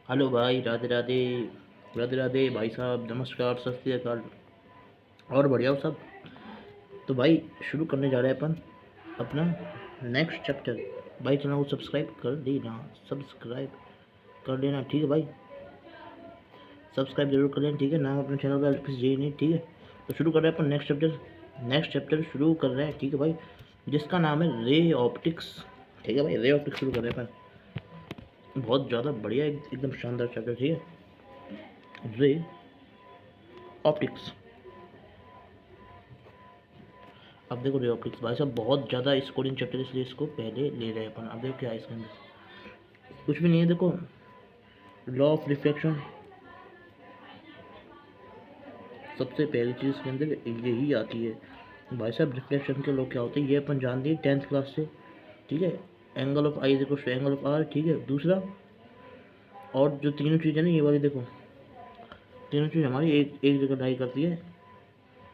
Hello भाई, राधे राधे। राधे राधे भाई साहब, नमस्कार, सत श्री अकाल। और बढ़िया हो सब। तो भाई शुरू करने जा रहे हैं अपन अपना नेक्स्ट चैप्टर। भाई चैनल को सब्सक्राइब कर देना, सब्सक्राइब कर देना, ठीक है भाई। सब्सक्राइब जरूर कर लेना, ठीक है। नाम अपने चैनल का एलपीसी जी नहीं, ठीक है। तो शुरू कर रहे हैं अपन नेक्स्ट चैप्टर। नेक्स्ट चैप्टर शुरू कर रहे हैं, ठीक है भाई, जिसका नाम है रे ऑप्टिक्स। ठीक है भाई, रे ऑप्टिक्स शुरू कर रहे हैं अपन। बहुत ज़्यादा बढ़िया, एकदम शानदार चैप्टर, ठीक है। Ray optics. अब देखो रे ऑप्टिक्स भाई साहब बहुत ज़्यादा स्कोरिंग चैप्टर, इसलिए इसको पहले ले रहे हैं अपन। अब देखो क्या है इसके अंदर, कुछ भी नहीं है। देखो लॉ ऑफ रिफ्लेक्शन, सबसे पहली चीज़ इसके अंदर यही आती है भाई साहब। रिफ्लेक्शन के लॉ क्या होते हैं ये अपन जानते हैं 10th क्लास से, ठीक है। Angle of I is equal to angle of R, ठीक है। दूसरा, और जो तीनों चीज़ें ना ये वाली देखो, तीनों चीज़ हमारी एक एक जगह लाई करती है।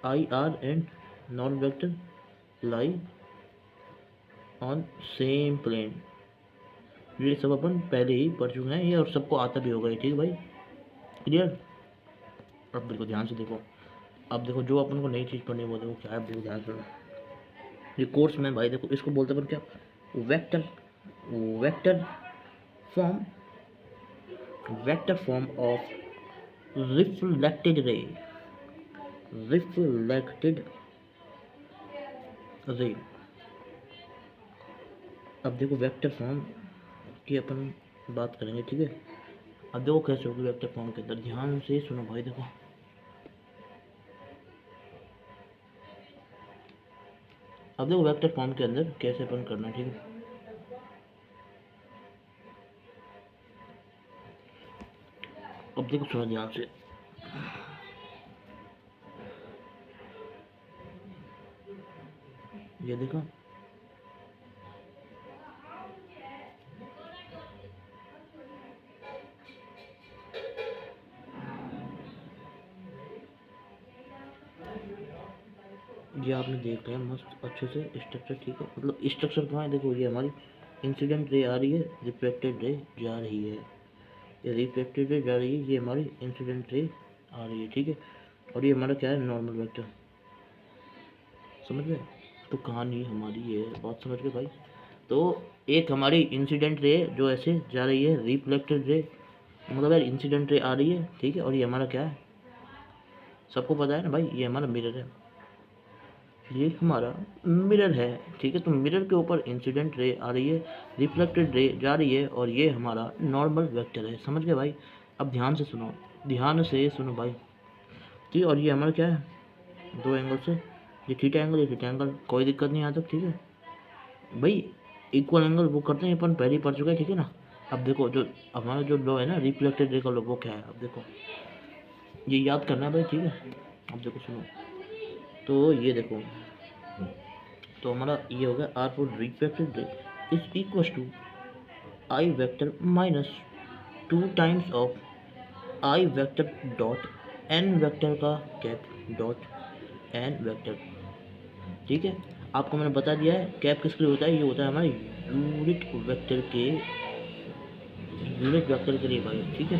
I R and non vector lie on same plane. ये सब अपन पहले ही पढ़ चुके हैं ये, और सबको आता भी होगा ये, ठीक है भाई, क्लियर। अब देखो ध्यान से देखो। अब देखो जो अपन को नई चीज़ पढ़नी है वो देखो क्या है, देखो ध्यान से। ये कोर्स में भाई देखो इसको बोलते हैं अपन क्या, vector. Vector form, vector form of reflected ray, reflected ray. अब देखो वेक्टर फॉर्म की अपन बात करेंगे, ठीक है। अब देखो कैसे होगी वेक्टर फॉर्म के अंदर, ध्यान से सुनो भाई देखो। अब देखो वेक्टर फॉर्म के अंदर कैसे अपन करना है, ठीक है। अब देखो सुनो ध्यान से। ये देखो, ये आपने देख लिया मस्त अच्छे से स्ट्रक्चर, ठीक है। मतलब स्ट्रक्चर कहाँ है, देखो ये हमारी इंसिडेंट रे आ रही है, रिफ्लेक्टेड रे जा रही है। ये रिफ्लेक्टेड रे जा रही है, ये हमारी इंसिडेंट रे आ रही है, ठीक है। और ये हमारा क्या है, नॉर्मल वेक्टर, समझ गए। तो कहानी हमारी ये बात समझ गए भाई। तो एक हमारी इंसिडेंट रे जो ऐसे जा रही है, रिफ्लेक्टेड रे, मतलब यार इंसिडेंट रे आ रही है, ठीक है। और ये हमारा क्या है, सबको पता है ना भाई, ये हमारा मिरर है, ये हमारा मिरर है, ठीक है। तो मिरर के ऊपर इंसिडेंट रे आ रही है, रिफ्लेक्टेड रे जा रही है, और ये हमारा नॉर्मल वेक्टर है, समझ गए भाई। अब ध्यान से सुनो, ध्यान से सुनो भाई, ठीक है। और ये हमारा क्या है, दो एंगल से, ये थीटा एंगल, ये थीटा एंगल, कोई दिक्कत नहीं आता, ठीक है भाई। इक्वल एंगल वो करते हैं अपन, पहले ही पढ़ चुके हैं, ठीक है ना। अब देखो जो हमारा जो लॉ है ना, रिफ्लेक्टेड रे का लॉ, वो क्या है, अब देखो ये याद करना है भाई, ठीक है। अब देखो सुनो, तो ये देखो, तो हमारा ये हो गया R for reflected ray is equal to I vector minus 2 times of I vector dot N vector का कैप डॉट एन वेक्टर, ठीक है। आपको मैंने बता दिया है कैप किसके लिए होता है, ये होता है हमारे यूनिट वेक्टर के लिए भाई, ठीक है।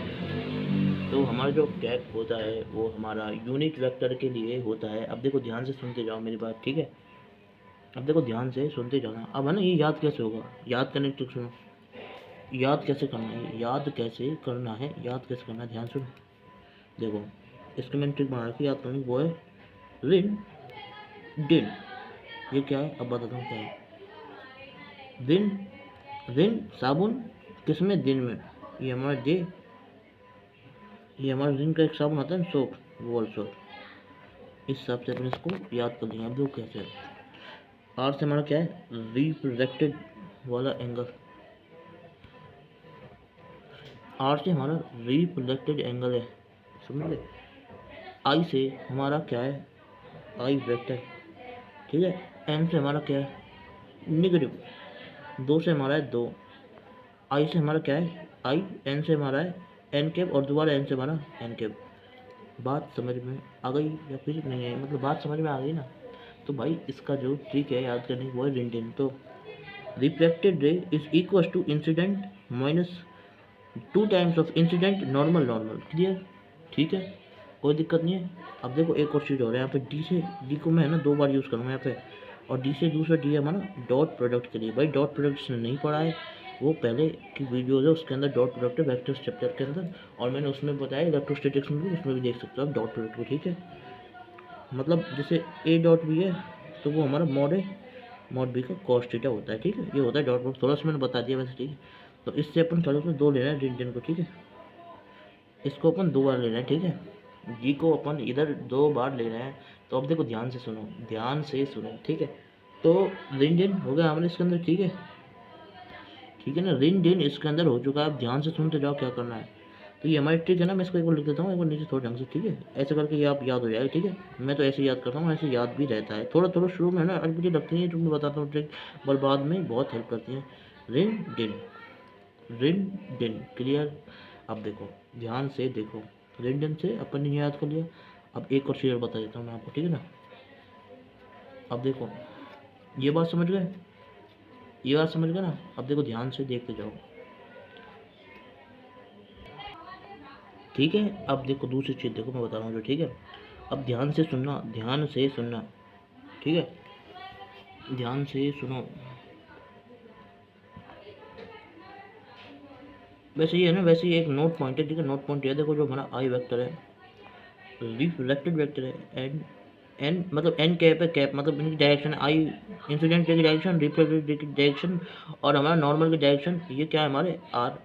तो हमारा जो कैप होता है वो हमारा यूनिट वेक्टर के लिए होता है। अब देखो ध्यान से सुनते जाओ मेरी बात, ठीक है। अब देखो ध्यान से सुनते जाना। अब है ना, ये याद कैसे होगा, याद करने की सुनो, याद कैसे करना है, याद कैसे करना है, याद कैसे करना है, ध्यान सुनो। देखो इसकी मैंने ट्रिक बना रखी है याद करने की, वो है रिन डिन। ये क्या है अब बताता हूँ क्या है। रिन, रिन साबुन, किसमें, दिन में। ये हमारा डे, ये हमारा रिन का एक साबुन आता है ना, सोप, वॉल सोप। इस हिसाब से अपने इसको याद कर लेंगे। अब देखो कैसे है। आर से हमारा क्या है, रिफ्लेक्टेड वाला एंगल, आर से हमारा रिफ्लेक्टेड एंगल है, समझ गए। आई से हमारा क्या है, आई वेक्टर, ठीक है। एन से हमारा क्या है, निगेटिव, दो से हमारा है दो। आई से हमारा क्या है, आई, एन से हमारा है एन कैप, और दोबारा एन से हमारा एन कैप। बात समझ में आ गई या फिर नहीं आई, मतलब बात समझ में आ गई ना। तो भाई इसका जो ट्रिक है याद करने की वो है रिंटिन। तो reflected ray is equal to incident minus 2 times of incident normal normal, clear, ठीक है, कोई दिक्कत नहीं है। अब देखो एक और चीज़ हो रहा है यहाँ पे, डी से डी को मैं है ना 2 बार यूज़ करूँगा यहाँ पे, और डी से दूसरा डी है हमारा डॉट प्रोडक्ट के लिए। भाई डॉट प्रोडक्ट जिसने नहीं पढ़ा है वो पहले की वीडियोज़ है, उसके अंदर डॉट प्रोडक्ट है वेक्टर्स चैप्टर के अंदर, और मैंने उसमें बताया इलेक्ट्रोस्टैटिक्स में भी, उसमें भी देख सकते हो आप डॉट प्रोडक्ट को, ठीक है। मतलब जैसे ए डॉट बी है तो वो हमारा मॉड है, मॉड बी का कॉस थीटा होता है, ठीक है, ये होता है डॉट प्रोडक्ट, थोड़ा सा मैंने बता दिया वैसे, ठीक है। तो इससे अपन चलो तो 2 लेना है रीजन को, ठीक है, इसको अपन 2 बार लेना है, ठीक है, जी को अपन इधर 2 बार ले रहे हैं। तो अब देखो ध्यान से सुनो, ध्यान से सुनो, ठीक है। तो रिन डिन हो गया हमारे इसके अंदर, ठीक है, ठीक है ना, रिन डिन इसके अंदर हो चुका है। अब ध्यान से सुनते जाओ क्या करना है। तो ये हमारी ट्रिक है ना, मैं इसको एक बार लिख देता हूँ एक बार नीचे थोड़ा ढंग से, ठीक है, ऐसे करके ये आप याद हो जाएगा, ठीक है। मैं तो ऐसे याद करता हूँ, ऐसे याद भी रहता है थोड़ा थोड़ा शुरू में, है ना, आज मुझे लगती है जो मैं बताता हूँ ट्रिक, पर बाद में बहुत हेल्प करती है। रिन डिन, रिन डिन, क्लियर। अब देखो ध्यान से देखो, रिन डिन से अपन ने याद कर लिया। अब एक और चीज़ बता देता हूँ मैं आपको, ठीक है ना। अब देखो ये बात समझ गए, ये बात समझ गए ना। अब देखो ध्यान से देखते जाओ, ठीक है। अब देखो दूसरी चीज़ देखो मैं बता रहा हूँ जो, ठीक है। अब ध्यान से सुनना, ध्यान से सुनना, ठीक है, ध्यान से सुनो। वैसे ये है ना, वैसे ये एक नोट पॉइंट है, ठीक है, नोट पॉइंट ये देखो, जो हमारा आई वेक्टर है रिफ्लेक्टेड वेक्टर है, एन एन मतलब एन कैप है, कैप मतलब इनकी डायरेक्शन, आई इंसिडेंट की डायरेक्शन, रिफ्लेक्टेड की डायरेक्शन, और हमारा नॉर्मल की डायरेक्शन, ये क्या है हमारे आर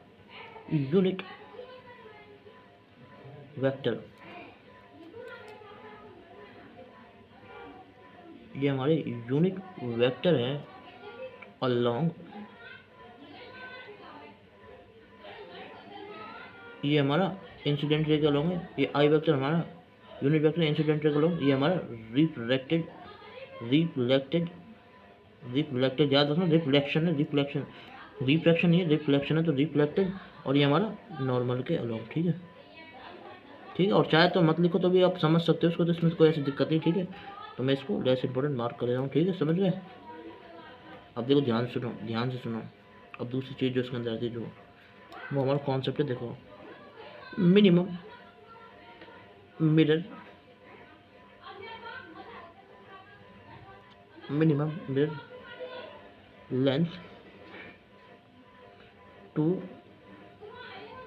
यूनिट वेक्टर, ये हमारे यूनिट वेक्टर है अलोंग, ये हमारा इंसिडेंट रे के अलोंग है, ये आई वेक्टर हमारा यूनिट वेक्टर इंसिडेंट रे के अलोंग, ये हमारा रिफ्लेक्टेड रिफ्लेक्टेड रिफ्लेक्टेड, याद रखना रिफ्लेक्शन है, रिफ्लेक्शन, रिफ्लेक्शन ये रिफ्लेक्शन है, तो रिफ्लेक्टेड, और ये हमारा नॉर्मल के अलोंग, ठीक है, ठीक है। और चाहे तो मत लिखो तो भी आप समझ सकते हो इसको, तो इसमें कोई ऐसी दिक्कत नहीं, ठीक है। तो मैं इसको लेस इंपॉर्टेंट मार्क कर रहा हूँ, ठीक है, समझ गए। अब देखो ध्यान सुनो, ध्यान से सुनो। अब दूसरी चीज़ जो इसके अंदर आती है जो, वो हमारा कॉन्सेप्ट है, देखो minimum mirror, minimum mirror length two,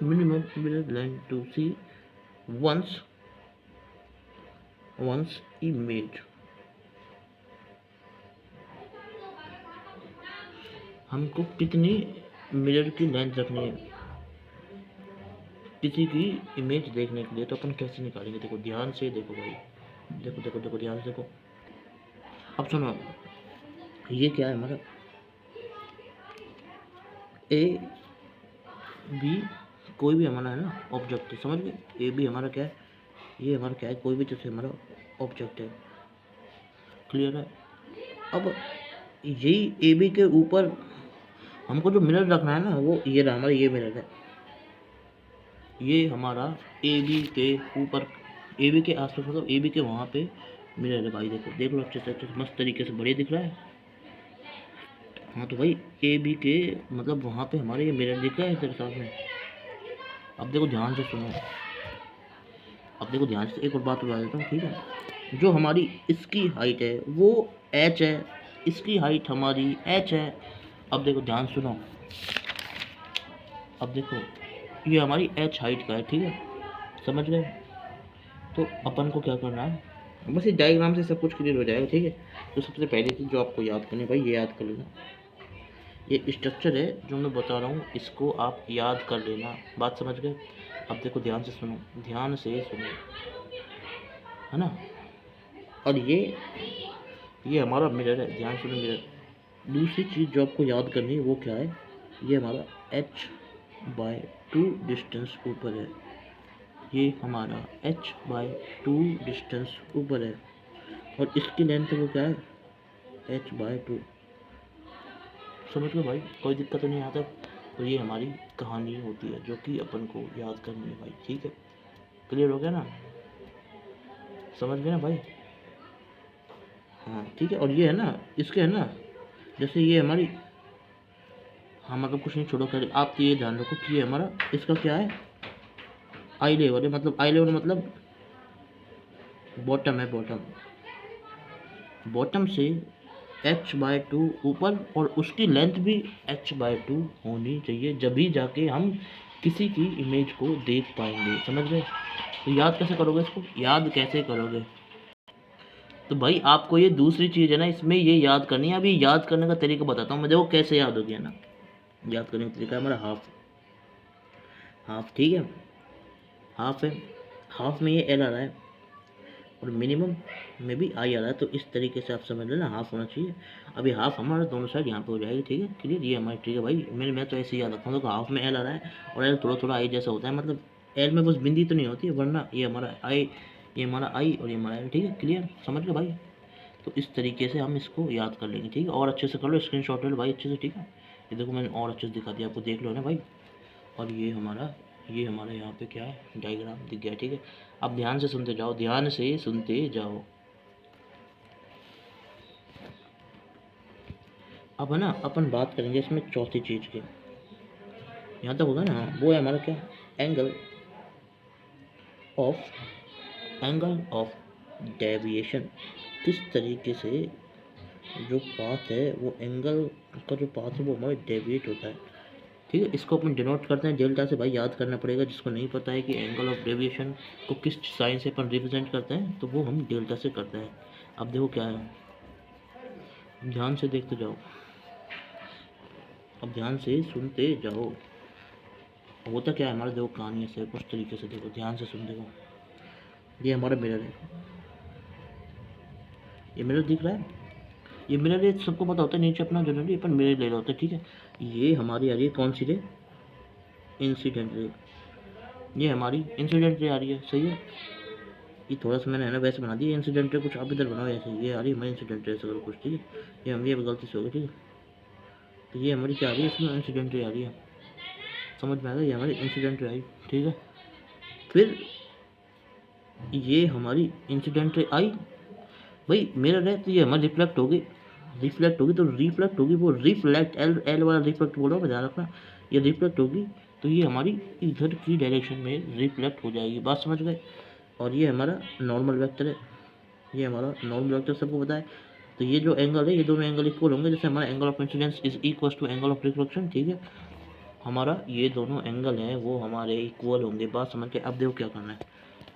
minimum mirror length to see one's image। हमको कितनी मिरर की लेंथ रखनी है किसी की इमेज देखने के लिए, तो अपन कैसे निकालेंगे, देखो ध्यान से देखो भाई, देखो देखो देखो ध्यान से देखो। अब सुनो, ये क्या है हमारा ए बी, कोई भी हमारा है ना ऑब्जेक्ट है, समझ गए, ए बी हमारा क्या है, ये हमारा क्या है, कोई भी जैसे हमारा ऑब्जेक्ट है, क्लियर है। अब यही ए बी के ऊपर हमको जो मिरर रखना है ना, वो ये रहा हमारा, ये मिरर है, ये हमारा ए बी के ऊपर, ए बी के आसपास, मतलब ए बी के वहाँ पे मिरर है भाई, देखो देख लो अच्छे से, अच्छे से मस्त तरीके से, बढ़िया दिख रहा है। हाँ तो भाई ए बी के मतलब वहाँ पे हमारे ये मिरर दिख रहा है तेरे सामने। अब देखो ध्यान से सुनो, अब देखो ध्यान से, एक और बात बता देता हूँ, ठीक है। जो हमारी इसकी हाइट है वो एच है, इसकी हाइट हमारी एच है। अब देखो ध्यान सुनो, अब देखो ये हमारी एच हाइट का है, ठीक है, समझ गए। तो अपन को क्या करना है, बस इस डायग्राम से सब कुछ क्लियर हो जाएगा, ठीक है। तो सबसे पहले चीज़ जो आपको याद करनी है भाई, ये याद कर लेना, ये स्ट्रक्चर है जो मैं बता रहा हूँ, इसको आप याद कर लेना, बात समझ गए। अब देखो ध्यान से सुनो, ध्यान से सुनो, है ना। और ये हमारा मिरर है, ध्यान सुनो मिरर। दूसरी चीज़ जो आपको याद करनी है वो क्या है, ये हमारा h/2 डिस्टेंस ऊपर है, ये हमारा h/2 डिस्टेंस ऊपर है, और इसकी लेंथ वो क्या है h/2, समझ गए भाई, कोई दिक्कत नहीं आता। तो ये हमारी कहानी होती है जो कि अपन को याद करनी है भाई, ठीक है, क्लियर हो गया ना, समझ गए ना भाई। हाँ ठीक है, और ये है ना, इसके है ना, जैसे ये हमारी हाँ मतलब कुछ नहीं, छोड़ो खैर, आप ये ध्यान रखो कि ये हमारा इसका क्या है, आई लेवल है, मतलब आई लेवल मतलब बॉटम है, बॉटम, बॉटम से h/2 ऊपर, और उसकी लेंथ भी h/2 होनी चाहिए, जब भी जाके हम किसी की इमेज को देख पाएंगे, समझ गए। तो याद कैसे करोगे इसको, याद कैसे करोगे, तो भाई आपको ये दूसरी चीज़ है ना इसमें ये याद करनी है। अभी याद करने का तरीका बताता हूँ मैं, देखो कैसे याद हो गया ना। याद करने का तरीका है हमारा हाफ, हाफ ठीक है, हाफ है, हाफ में ये एल आ रहा है और मिनिमम में भी आई आ रहा है, तो इस तरीके से आप समझ लेना हाफ होना चाहिए। अभी हाफ हमारा दोनों साइड यहाँ पे हो जाएगी, ठीक है, क्लियर, ये हमारी ठीक है भाई। मैं तो ऐसे ही याद रखता हूँ, तो हाफ में एल आ रहा है और एल थोड़ा थोड़ा आई जैसा होता है, मतलब एल में बस बिंदी तो नहीं होती है, वरना ये हमारा आई, ये हमारा आई और ये हमारा एल, ठीक है, क्लियर, समझ गए भाई। तो इस तरीके से हम इसको याद कर लेंगे, ठीक है, और अच्छे से कर लो, स्क्रीनशॉट ले लो भाई अच्छे से, ठीक है। ये देखो मैंने और अच्छे से दिखा दिया आपको, देख लो ना भाई। और ये हमारा यहाँ पे क्या है, डायग्राम दिख गया, ठीक है। अब ध्यान से सुनते जाओ, ध्यान से सुनते जाओ। अब है ना अपन बात करेंगे इसमें चौथी चीज़ की, यहाँ तक होगा ना, वो है हमारा क्या, angle of, angle of deviation. किस तरीके से जो पाथ है, वो एंगल का जो पाथ है वो हमारे डेविएट होता है, ठीक है। इसको अपन डिनोट करते हैं डेल्टा से, भाई याद करना पड़ेगा, जिसको नहीं पता है कि एंगल ऑफ डेविएशन को किस साइन से अपन रिप्रेजेंट करते हैं, तो वो हम डेल्टा से करते हैं। अब देखो क्या है, ध्यान से देखते जाओ, अब ध्यान से सुनते जाओ। होता क्या है हमारा, देखो कहानी ऐसे कुछ तरीके से, देखो ध्यान से सुन, देखो ये हमारा मिरर है, ये मिरर दिख रहा है, ये मिरर रे सबको पता होता है, नीचे अपना जनरली अपन मिरर ले रहे होते हैं, ठीक है। ये हमारी आ रही है कौन सी रे, इंसिडेंट रे, ये हमारी इंसिडेंट रे आ रही है, सही है। ये थोड़ा सा मैंने है ना वैसे बना दिया इंसिडेंट रे, कुछ आप इधर बनाओ ऐसे, ये आ रही है हमारी इंसिडेंट रे अगर कुछ, ठीक है, ये हम ये गलती से हो गई, ठीक है। तो ये हमारी क्या आ रही है, इसमें इंसिडेंट रे आ रही है, समझ में आ गया, ये हमारी इंसिडेंट रे आई, ठीक है। फिर ये हमारी इंसिडेंट रे आई, भाई मेरा है तो ये हमारी रिफ्लेक्ट होगी, रिफ्लेक्ट होगी, तो रिफ्लेक्ट होगी, वो रिफ्लेक्ट एल एल वाला रिफ्लेक्ट बोल रहा हूँ, ध्यान रखना, ये रिफ्लेक्ट होगी, तो ये हमारी इधर की डायरेक्शन में रिफ्लेक्ट हो जाएगी, बात समझ गए। और ये हमारा नॉर्मल वेक्टर है, ये हमारा नॉर्मल वेक्टर सबको पता है। तो ये जो एंगल है, ये दोनों एंगल इक्वल होंगे, जैसे हमारा angle of incidence is equal to angle of reflection, ठीक है। हमारा ये दोनों एंगल हैं वो हमारे इक्वल होंगे, बात समझ के। अब देखो क्या करना है,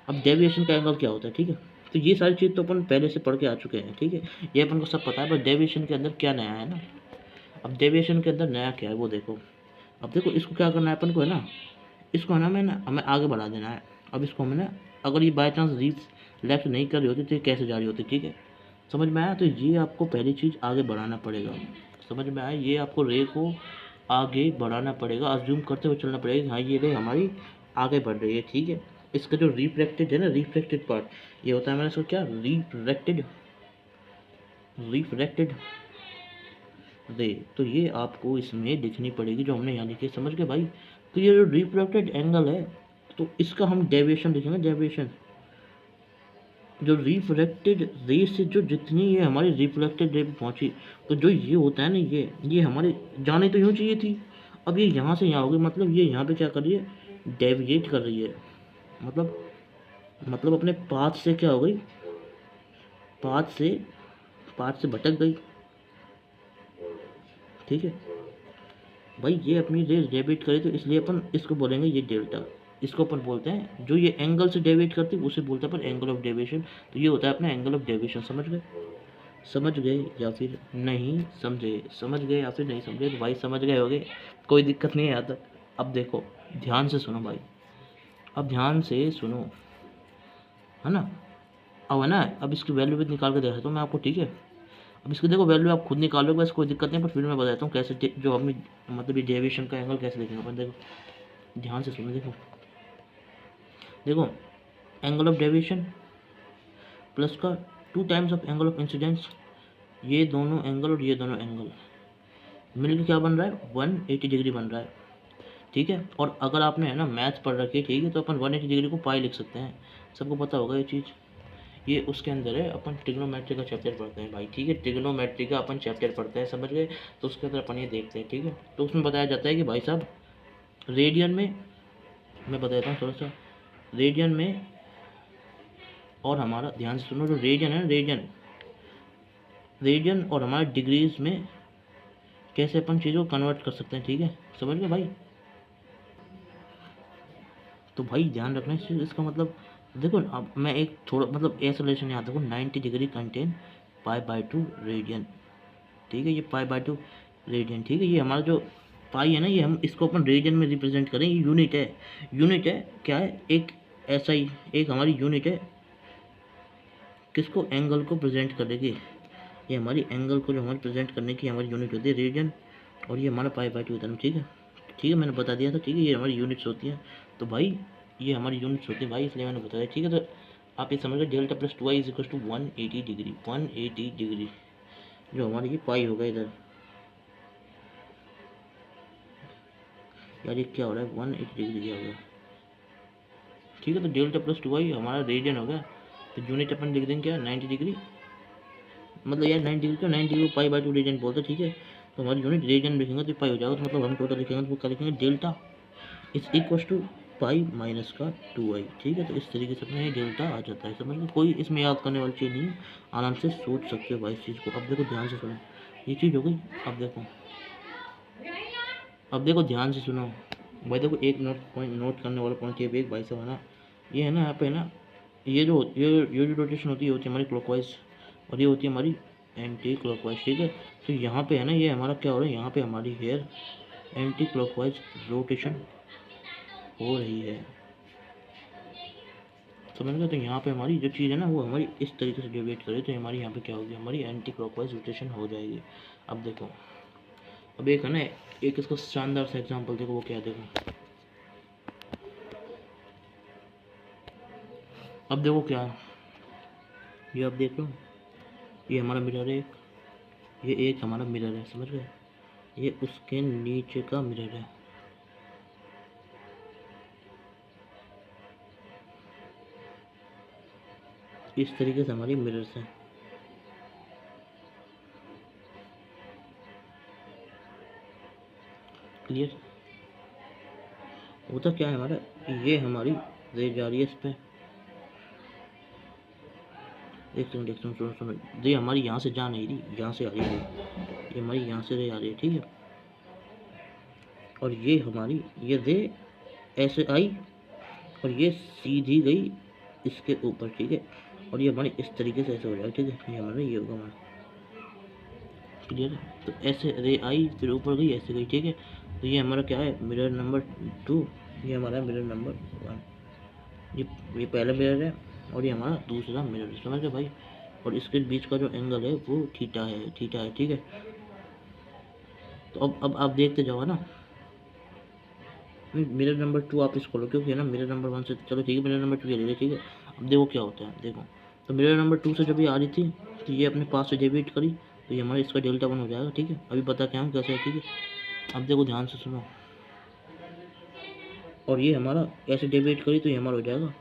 अब डेविएशन का एंगल क्या होता है, ठीक है। तो ये सारी चीज़ तो अपन पहले से पढ़ के आ चुके हैं, ठीक है, ये अपन को सब पता है, बस डेविएशन के अंदर क्या नया है ना। अब डेविएशन के अंदर नया क्या है वो देखो। अब देखो इसको क्या करना है अपन को, है ना, इसको है ना हमें आगे बढ़ा देना है। अब इसको हमें ना, अगर ये बाई चांस लेफ्ट नहीं कर रही होती तो ये कैसे जा रही होती, ठीक है, समझ में आया। तो ये आपको पहली चीज़ आगे बढ़ाना पड़ेगा, समझ में आया, ये आपको रे को आगे बढ़ाना पड़ेगा, अज्यूम करते हुए चलना पड़ेगा, हाँ ये रे हमारी आगे बढ़ रही है, ठीक है। इसका जो रिफ्लेक्टेड है ना, रिफ्लेक्टेड पार्ट, ये होता है मैंने इसको क्या, रिफ्रैक्टेड, रिफ्रैक्टेड रे, तो ये आपको इसमें लिखनी पड़ेगी जो हमने यहाँ लिखी, समझ गए भाई। तो ये जो रिफ्रैक्टेड एंगल है, तो इसका हम डेविएशन लिखेंगे, डेविएशन जो रिफ्रैक्टेड रे से जो जितनी ये हमारी रिफ्लेक्टेड रे पे पहुँची, तो जो ये होता है ना, ये हमारे जाने तो यूँ चाहिए थी, अब ये यहाँ से यहाँ हो गई, मतलब ये यहाँ पे क्या कर रही है, डेविएट कर रही है, मतलब अपने पाथ से क्या हो गई, पाथ से भटक गई, ठीक है भाई। ये अपनी रेस डेविएट करे, तो इसलिए अपन इसको बोलेंगे ये डेल्टा, इसको अपन बोलते हैं, जो ये एंगल से डेविएट करती है उसे बोलते हैं अपन एंगल ऑफ डेविएशन। तो ये होता है अपना एंगल ऑफ डेविएशन, समझ गए, समझ गए या फिर नहीं समझे, समझ गए या फिर नहीं समझे, तो भाई समझ गए होगे, कोई दिक्कत नहीं है यहाँ तक। अब देखो ध्यान से सुनो भाई, अब ध्यान से सुनो, है ना। अब है ना, अब इसकी वैल्यू भी निकाल के देता हूँ मैं आपको, ठीक है। अब इसकी देखो वैल्यू आप खुद निकालोगे, बस कोई दिक्कत नहीं, पर फिर मैं बताता हूँ कैसे जो हम मतलब ये डेविएशन का एंगल कैसे देखेंगे अपन, देखो ध्यान से सुनो, देखो एंगल ऑफ डेविएशन प्लस का 2 times of angle of incidence, ये दोनों एंगल और ये दोनों एंगल मिलकर क्या बन रहा है, 180 डिग्री बन रहा है, ठीक है। और अगर आपने है ना मैथ पढ़ रखी है, ठीक है, तो अपन 180 डिग्री को पाई लिख सकते हैं, सबको पता होगा ये चीज़। ये उसके अंदर है, अपन ट्रिग्नोमेट्री का चैप्टर पढ़ते हैं भाई, ठीक है, ट्रिग्नोमेट्री का अपन चैप्टर पढ़ते हैं, समझ गए। तो उसके अंदर अपन ये देखते हैं, ठीक है। तो उसमें बताया जाता है कि भाई साहब रेडियन में, मैं बताता हूँ थोड़ा सा रेडियन में, और हमारा ध्यान से सुनो, जो रेडियन है, रेडियन और हमारे डिग्रीज में कैसे अपन चीज़ों को कन्वर्ट कर सकते हैं, ठीक है, समझ गए भाई। तो भाई ध्यान रखना इस चीज़, इसका मतलब देखो, अब मैं एक थोड़ा मतलब ऐसा रिलेशन याद रखो, 90 डिग्री कंटेन पाई/2 रेडियन, ठीक है, ये पाई/2 रेडियन, ठीक है। ये हमारा जो पाई है ना, ये हम इसको अपन रेडियन में रिप्रेजेंट करें, ये यूनिट है, क्या है, एक ऐसा ही एक हमारी यूनिट है, किसको, एंगल को प्रेजेंट करेगी। ये हमारी एंगल को जो हमारी प्रेजेंट करने की हमारी यूनिट होती है रेडियन, और ये हमारा पाई/2 होता है, ठीक है, ठीक है, मैंने बता दिया था, ठीक है, ये हमारी यूनिट्स होती हैं। तो भाई ये हमारी यूनिट्स होती है भाई, इसलिए मैंने बताया, ठीक है। तो आप ये समझ गए, delta plus 2i is equal to 180 degree, 180 degree, जो हमारी ये पाई होगा इधर, यार ये क्या हो रहा है, 180 डिग्री क्या हो गया, ठीक है। तो डेल्टा प्लस 2i हमारा रेडियन हो गया, तो यूनिट अपन लिख देंगे क्या, 90 डिग्री, मतलब यार 90 डिग्री को 90 डिग्री को पाई/2 रेडियन बोलते हैं, ठीक है। तो हमारी यूनिट रेडियन लिखेंगे तो पाई हो जाएगा, तो मतलब हम टोटल लिखेंगे तो क्या लिखेंगे, delta is equal to pi minus का 2i, ठीक है। तो इस तरीके से अपना ये डेल्टा आ जाता है, समझ लो, कोई इसमें याद करने वाली चीज़ नहीं है, आराम से सोच सकते हो भाई इस चीज़ को। अब देखो ध्यान से सुनो, ये चीज़ हो गई। अब देखो ध्यान से सुनो भाई, देखो एक नोट करने वाला पॉइंट ये भी एक भाई साहब है ना, ये है ना, यहाँ पे है ना, ये जो रोटेशन होती है हमारी क्लॉकवाइज, और ये होती है हमारी एंटी क्लॉकवाइज, ठीक है। तो यहाँ पे है ना, ये हमारा क्या हो रहा है, यहाँ पे हमारी हेयर एंटी क्लॉकवाइज रोटेशन हो रही है, समझ गए। तो यहाँ पे हमारी जो चीज़ है ना, वो हमारी इस तरीके से डेविएट करे, तो हमारी यहाँ पे क्या होगी, हमारी एंटी क्लॉकवाइज रोटेशन हो जाएगी। अब देखो, अब एक है ना, एक इसका शानदार सा एग्जांपल देखो, वो क्या है, देखो, अब देखो क्या है, ये आप देख लो, ये हमारा मिरर है, ये एक हमारा मिरर है, समझ गए, ये उसके नीचे का मिरर है, इस तरीके से हमारी मिरर्स हैं, क्लियर। होता क्या है हमारा, ये हमारी रे जा रही है इस पे, एक सेकंड सुनो सुनो, ये हमारी यहाँ से जा नहीं रही, यहाँ से आ रही है, ये हमारी यहाँ से रे आ रही है, ठीक है। और ये हमारी ये रे ऐसे आई, और ये सीधी गई इसके ऊपर, ठीक है, और ये हमारी इस तरीके से ऐसे हो जाएगा, ठीक है, ये हमारा ये होगा हमारा, क्लियर है। तो ऐसे रे आई, फिर ऊपर गई, ऐसे गई, ठीक है। तो ये हमारा क्या है, मिरर नंबर 2, ये हमारा मिरर नंबर 1, ये पहला मिरर है, और ये हमारा दूसरा मिरर है, समझ गए भाई। और इसके बीच का जो एंगल है वो थीटा है, ठीक है। तो अब आप देखते जाओ ना, मिरर नंबर 2 आप इसको लो, क्योंकि है ना मिरर नंबर 1 से, चलो ठीक है, मिरर नंबर 2 ये ले लिया, ठीक है। अब देखो क्या होता है, देखो, तो मिरर नंबर 2 से जब ये आ रही थी, तो ये अपने पास से डेविएट करी, तो ये हमारा इसका डेल्टा 1 हो जाएगा, ठीक है। अभी पता क्या हम कैसे है, ठीक है। अब देखो ध्यान से सुनो, और ये हमारा ऐसे डेविएट करी, तो ये हमारा हो जाएगा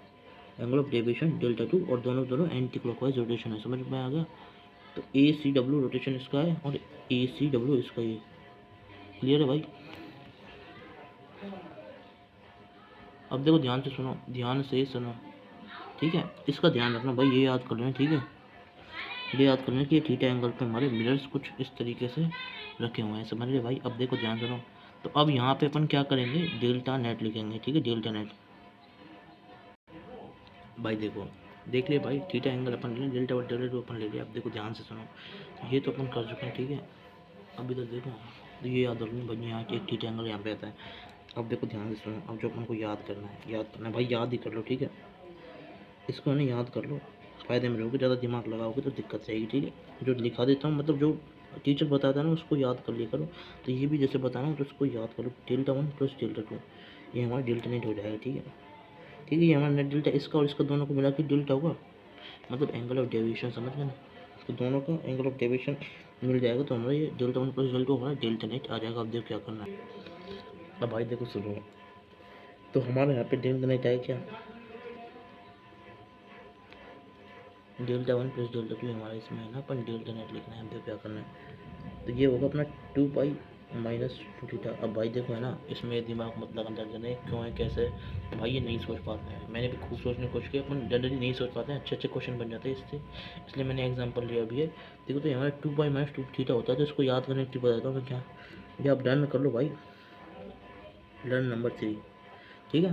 एंगल ऑफ डेविएशन डेल्टा 2, और दोनों एंटी क्लॉकवाइज रोटेशन है, समझ में आ गया। तो ACW रोटेशन इसका है, और ACW इसका, ये क्लियर है भाई। अब देखो ध्यान से सुनो, ध्यान से सुनो, ठीक है, इसका ध्यान रखना भाई, ये याद कर लेना, ठीक है, ये याद कर लेना कि थीटा एंगल पे हमारे मिरर्स कुछ इस तरीके से रखे हुए हैं, समझ गए भाई। अब देखो ध्यान सुनो, तो अब यहाँ पे अपन क्या करेंगे, डेल्टा नेट लिखेंगे, ठीक है, डेल्टा नेट, भाई देखो, देख लिया भाई, थीटा एंगल अपन ले, डेल्टा और डेल्टा 2 अपन ले लिया। अब देखो ध्यान से सुनो, ये तो अपन कर चुके हैं, ठीक है। अब इधर देखो, तो ये याद रखना भाई, यहाँ एक थीटा एंगल यहाँ पे आता है। अब देखो ध्यान से सुनो, अब जो अपन को याद करना है भाई, याद ही कर लो, ठीक है, इसको ना याद कर लो, फ़ायदे में रहोगे, ज़्यादा दिमाग लगाओगे तो दिक्कत रहेगी, ठीक है। जो लिखा देता हूँ, मतलब जो टीचर बताता है ना, उसको याद कर लिया करो। तो ये भी जैसे बताना तो उसको याद करो, डेल्टा 1 प्लस डेल्टा 2, ये हमारा डेल्टा नेट हो जाएगा, ठीक है, ठीक है। ये हमारा नेट डेल्टा, इसका और इसका दोनों को मिला के डेल्टा होगा, मतलब एंगल ऑफ डेविएशन, समझ गए ना। तो दोनों का एंगल ऑफ डेविएशन मिल जाएगा, तो हमारा ये डेल्टा 1 प्लस डेल्टा हमारा डेल्टा नेट आ जाएगा। अब देखो क्या करना है, अब भाई देखो सुनो, तो हमारे यहाँ पे डेल्टा नेट आया क्या, डेल्टा 1 प्लस डेल्टा 2 हमारा इसमें है ना, अपन डेल्टा नेट लिखना है, हमको क्या करना है, तो ये होगा अपना 2 पाई माइनस 2 थीटा। अब भाई देखो है ना, इसमें दिमाग मत लगाना जनरली, क्यों है कैसे है भाई, ये नहीं सोच पाते हैं, मैंने भी खूब सोचने की कोशिश की, अपन जनरली नहीं सोच पाते हैं, अच्छे अच्छे क्वेश्चन बन जाते हैं इससे, इसलिए मैंने एग्जाम्पल लिया अभी है। देखो तो हमारा 2 पाई माइनस 2 थीटा होता है, तो इसको याद करने की बताता हूँ मैं क्या, ये आप डन कर लो भाई, लर्न नंबर 3, ठीक है।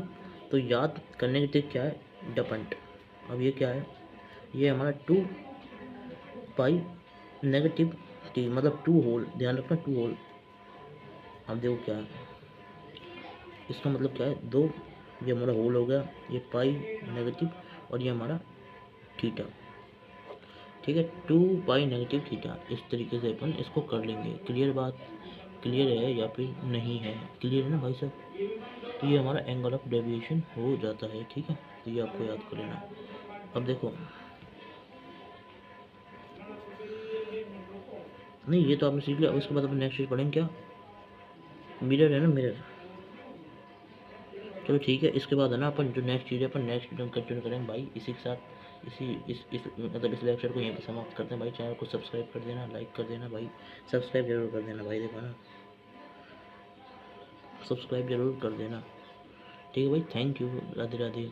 तो याद करने की ट्रिक क्या है, डपंट। अब ये क्या है, ये हमारा 2 पाई नेगेटिव टी, मतलब 2 होल, ध्यान रखना 2 होल। अब देखो क्या है, इसका मतलब क्या है, 2, ये हमारा होल हो गया, ये पाई नेगेटिव, और ये हमारा थीटा, ठीक है, 2 पाई नेगेटिव थीटा। इस तरीके से अपन इसको कर लेंगे। क्लियर बात, क्लियर है या फिर नहीं है, क्लियर है ना भाई साहब। तो ये हमारा एंगल ऑफ डेविएशन हो जाता है, ठीक है, तो ये आपको याद कर लेना। अब देखो, नहीं ये तो आपने सीख लिया, उसके बाद अपन नेक्स्ट चीज पढ़ेंगे क्या, मिरर है ना, मिरर। चलो ठीक है, इसके बाद है ना अपन जो नेक्स्ट चीज़ है, अपन नेक्स्ट वीडियो में कंटिन्यू करेंगे भाई, इसी के साथ इसी इस मतलब इस लेक्चर को यहीं पर समाप्त करते हैं भाई। चैनल को सब्सक्राइब कर देना, लाइक कर देना भाई, सब्सक्राइब जरूर कर देना भाई, देखो ना, सब्सक्राइब जरूर कर देना, ठीक है भाई, थैंक यू, राधे राधे।